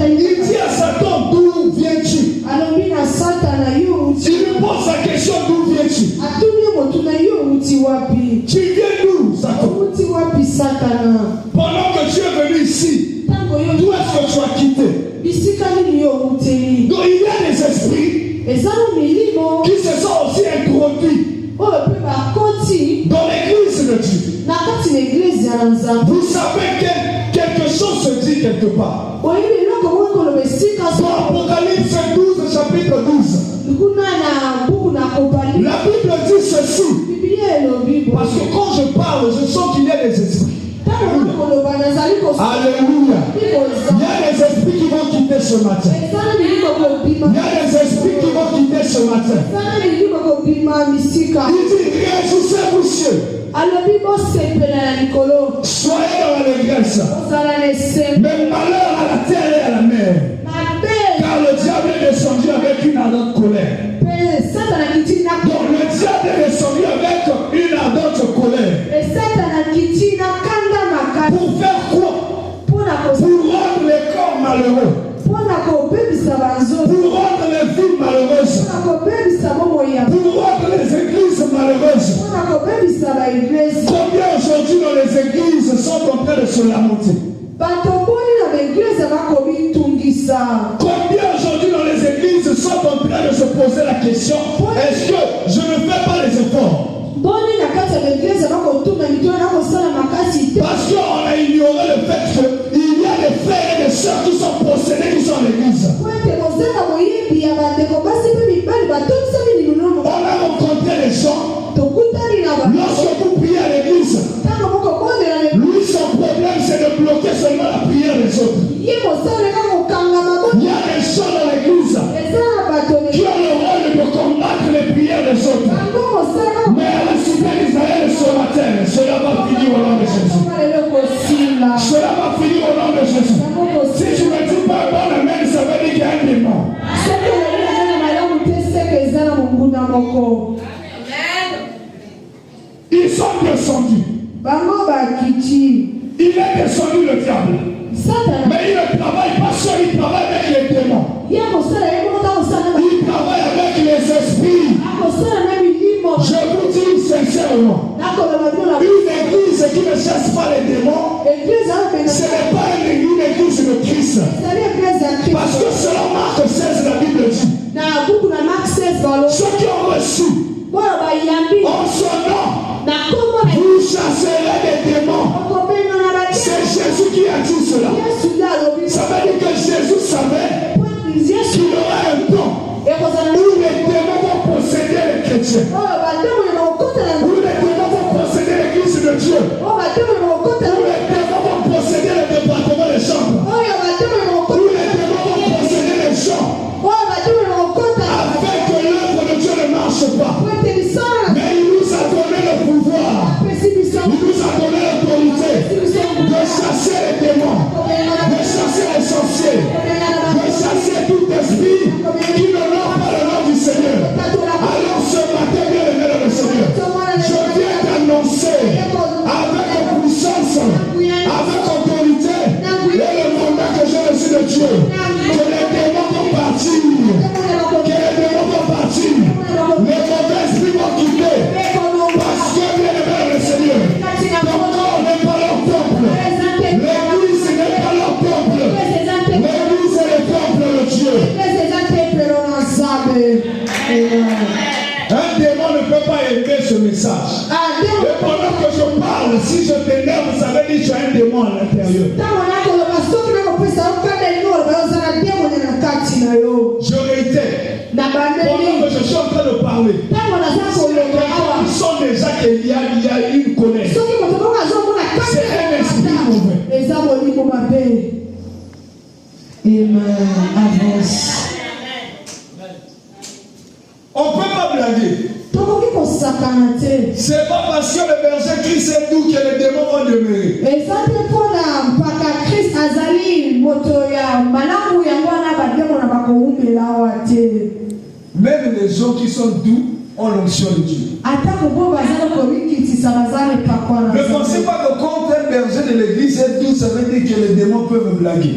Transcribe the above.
Il dit à Satan, d'où viens-tu? Il lui pose la question, d'où viens-tu? Tu viens d'où, Satan? Pendant que tu es venu ici, d'où est-ce que tu as quitté? Donc il y a des esprits qui se sont aussi introduits dans l'église de Dieu. Vous savez que quelque chose se dit quelque part. Dans Apocalypse 12, chapitre 12. La Bible dit ceci. Parce que quand je parle, je sens qu'il y a des esprits. Alléluia. Il y a des esprits qui vont quitter ce matin. Il y a des esprits qui vont quitter ce matin. Il dit, réjouissez-vous, cieux. Soyez dans l'allégresse. Mais malheur à la terre et à la mer. Car le diable est descendu avec une ardente colère. Donc le diable est descendu avec une ardente colère. Pour faire quoi? Pour rendre les corps malheureux. Pour rendre les villes malheureuses. Pour rendre les églises malheureuses. Combien aujourd'hui dans les églises sont en train de se lamenter? Combien aujourd'hui dans les églises sont en train de se poser la question, est-ce que je ne fais pas les efforts? Parce qu'on a ignoré le fait qu'il y a des frères et des sœurs qui sont possédés, qui sont à l'église. On a rencontré les gens. Lorsque vous priez à l'église, lui son problème c'est de bloquer seulement la prière des autres. Il y a des gens dans l'église qui ont le rôle de combattre les prières des autres. Mais à la cité d'Israël ce matin, cela va finir au nom de Jésus. Cela va finir au nom de Jésus. Si tu ne dis pas bon amen, ça veut dire qu'il y a un démon. Ils sont descendus. Il est descendu le diable. Mais il ne travaille pas seul, il travaille avec les démons. Il travaille avec les esprits. Je vous dis sincèrement, une église qui ne chasse pas les démons, ce n'est pas une église de Christ. Parce que selon Marc 16, la Bible dit, ceux qui ont reçu en son nom, vous chasserez des démons. C'est Jésus qui a dit cela. Ça veut dire que Jésus savait qu'il y aura un temps où les démons vont posséder les chrétiens. Où les démons vont posséder l'église de Dieu. Où les démons vont posséder le département des chambres. Où les démons vont posséder les gens. Afin que l'œuvre de Dieu ne marche pas. Mais il nous a donné le pouvoir. Il nous a donné l'autorité de chasser les démons, de chasser les sorciers, de chasser tout esprit qui n'honore pas le nom du Seigneur. Alors ce matin, bien aimé dans le Seigneur, je viens t'annoncer avec puissance, avec autorité, et le mandat que j'ai reçu de Dieu, que les démons vont partir, que les démons vont partir, les mauvais esprits vont quitter, parce que bien aimé dans le Seigneur, ton corps n'est pas leur temple, l'église n'est pas leur temple, l'église est le temple de Dieu. Un démon ne peut pas aimer ce message. Et pendant que je parle, si je t'énerve, ça veut dire que tu as un démon à l'intérieur. Je réitère. Pendant que je suis en train de parler, ils sont déjà qu'il y a une colère. C'est un esprit mauvais. Amen. Avance. On ne peut pas blaguer. C'est pas parce que le berger Christ est doux que les démons vont demeurer. Même les gens qui sont doux ont l'onction de Dieu. Ne pensez pas que quand un berger de l'église est doux, ça veut dire que les démons peuvent blaguer.